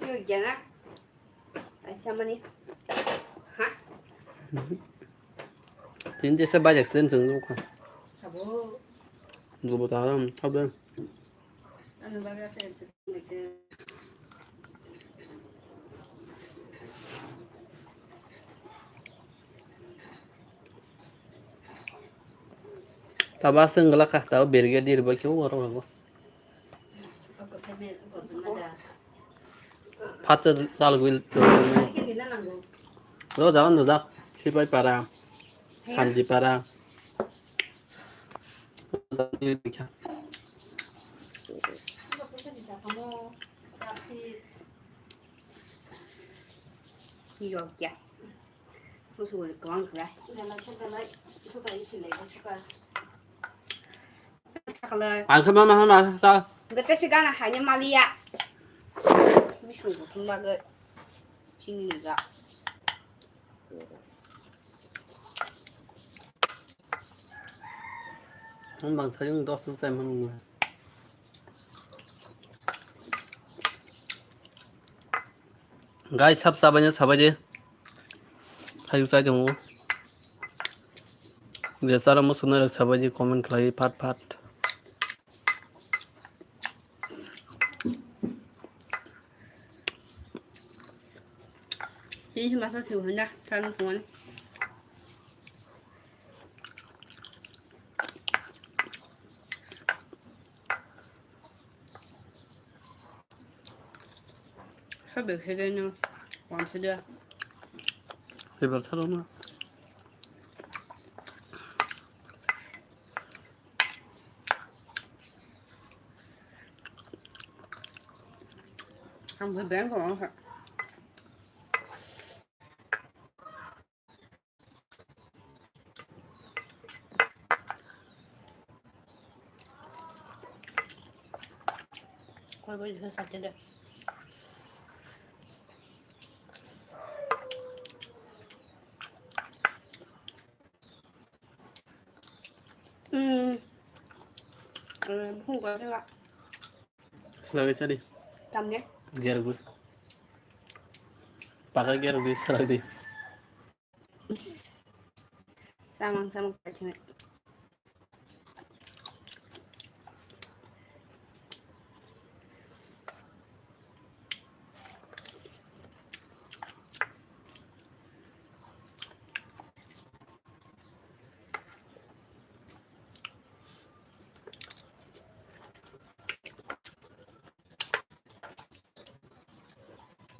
이거 있잖아. 다시 한번이. 하? 진짜 세바작 쓴 정도가. 하고. 누구보다 하면. 나는 말해서 이렇게. Taba senggala kah tahu brigadir baki orang orang. 아까 세면 그거 맞아. 파트 살고 이게 밀라난 거. 너 자원 너자 실바이 파라 산지 파라 산지 비켜 이거 보셔지 자 가모 앞이 이거 야 무슨 우리 그만 그래. 내가 찾아라 소다 이렇게 내가 싶어. 그래. 안 그만만 하나 사 그때 시간에 하냐 말이야. 미슈고 금방그 신기자. 한방 사용 더 쓰세요 하는 거야. Guys, sắp sabarnya sabar aja. Hayu saja mau. Jasa mau sunar sabar aja komen kelai part. 진심 맛서 좋은다. 다른 동안. 새벽 세대는 왕세대. Lebar sarona. 한번 뱅거 왕사. 걸버지 그 사태들. 무슨 거야 생각? Selagi tadi. 담네? Gear gue. Pakai gear gue selagi. 사망 같은.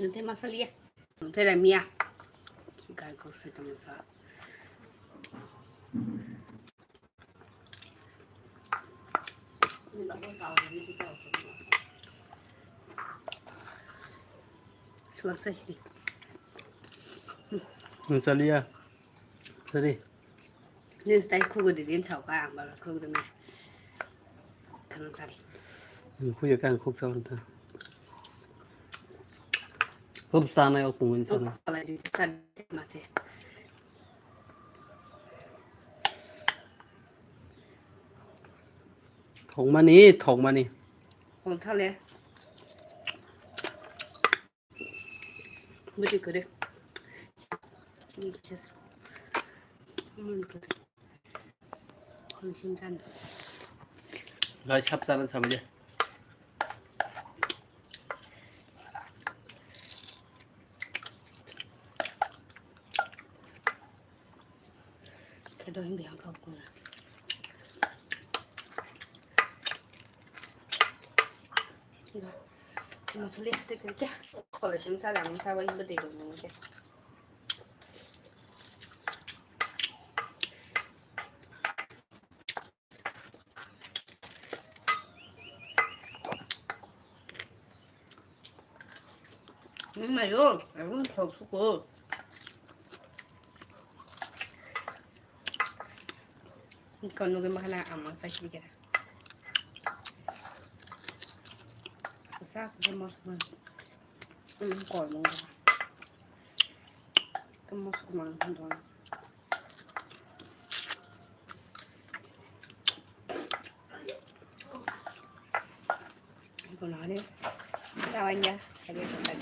Nanti masalah ya. Nanti ada mia. Kita ikut sejaman. Suaka sih. Misalnya, tadi. Nen stai kugo de den chao ka ang ba kugo de me. Kan sari. Kuya kan kuk saunta. Hub sana yo kung sana. Ala di san ma se. Thong mani. Hong ta le. 뭐지 그래? 이거 쳤어. 그래. 관심산. Guys, sắp sana sabar aja. 그래도 힘이 안 가구나. 이거 소리 때 그렇게 걸어 심사 남사와 이거 되는 게. 엄마요, 이건 더 없고. Còn nuôi mà là ẩm phải gì cả. Sao cái món mà còi luôn. Cái món mà không thôi. của nó đi. Sao anh nhá? Cái này của anh.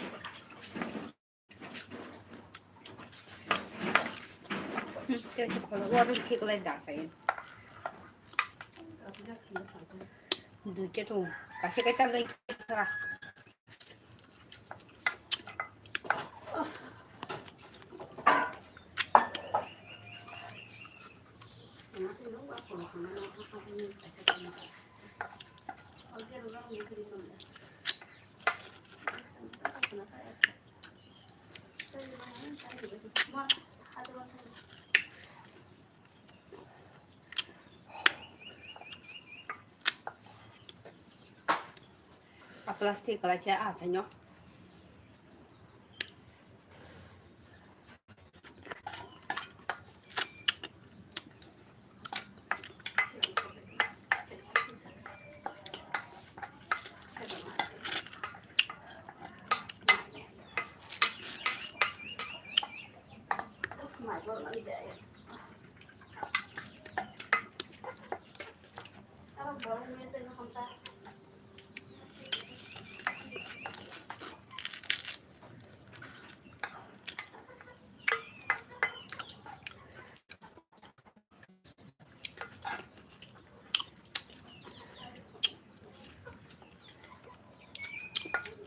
Cái của nó qua bên kia có lên đảo sấy. Được chứ thùng. Cả xe cái tao lên thôi à. 아, 플라스틱 그렇게 아세요?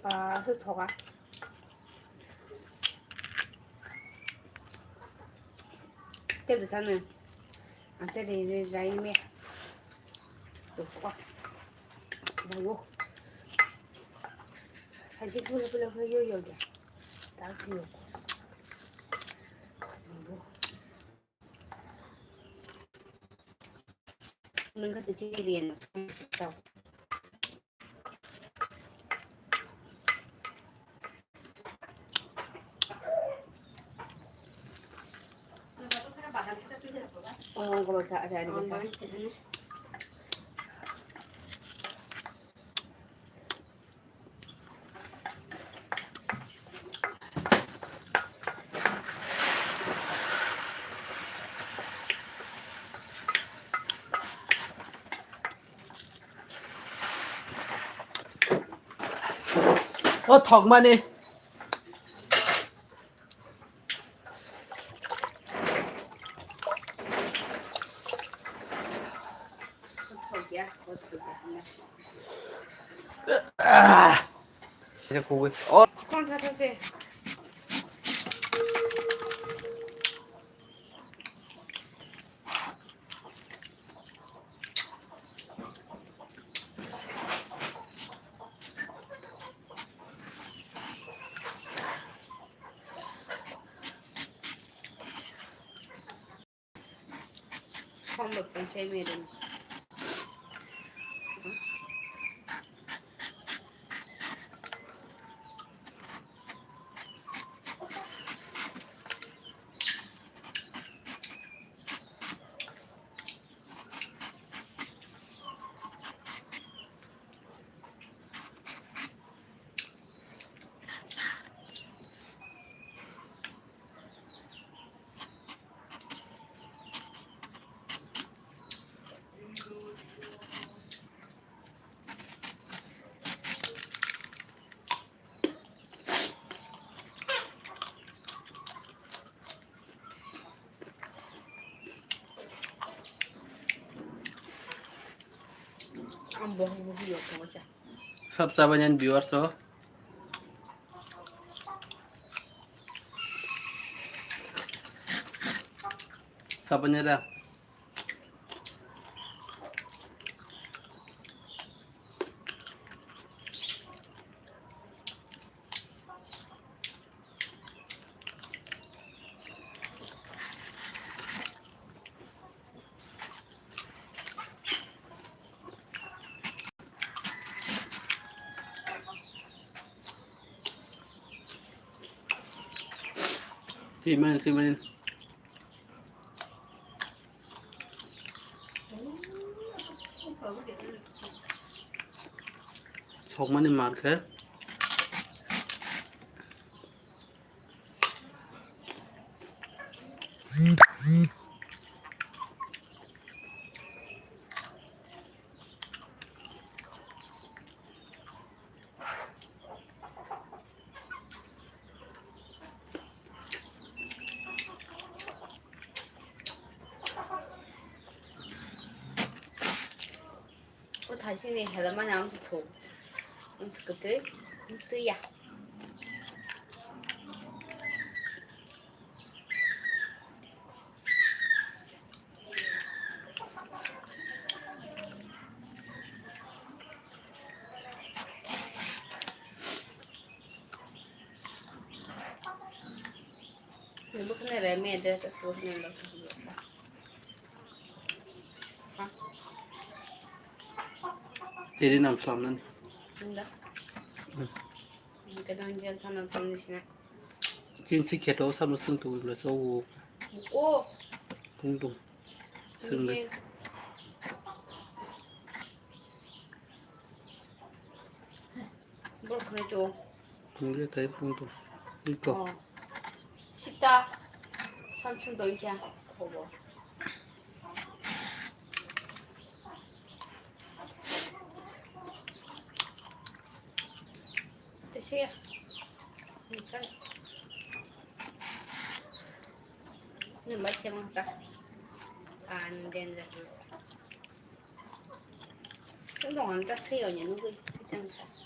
아, 흙터가. 때부터는 안 때리는 라임에 또 꽉. 뭐고? 다시 풀려 여기. 다시 요거. 뭐. mình có thể chơi liền đâu. Kalau tak ada besar. 턱만 해. 이제 고기. 치킨 사주세요. 처음 먹던 재미는. Ang buhay-buhay ko siya. 섭섭한 viewers. 사번이라. Siman. 속만이 많게. 하시니 해다만 아무도 더 음식 것들 음식야. Ibu kena remeh ada atas bawah ni lah biasa. Ha, Deri namslamdan. indah. Kita jangan tanam tanam di sini. Jinsi keto sama sentuh udah so Oh, tung sentuh. ini berapa tu? Tunggu tadi tung. Iko. Oh, 식다 3층 더 있자. 보고. 드시게. 괜찮아. 이거 맛이 먹다. 안 된다. 생동 안 땄어요. 누구 있잖아.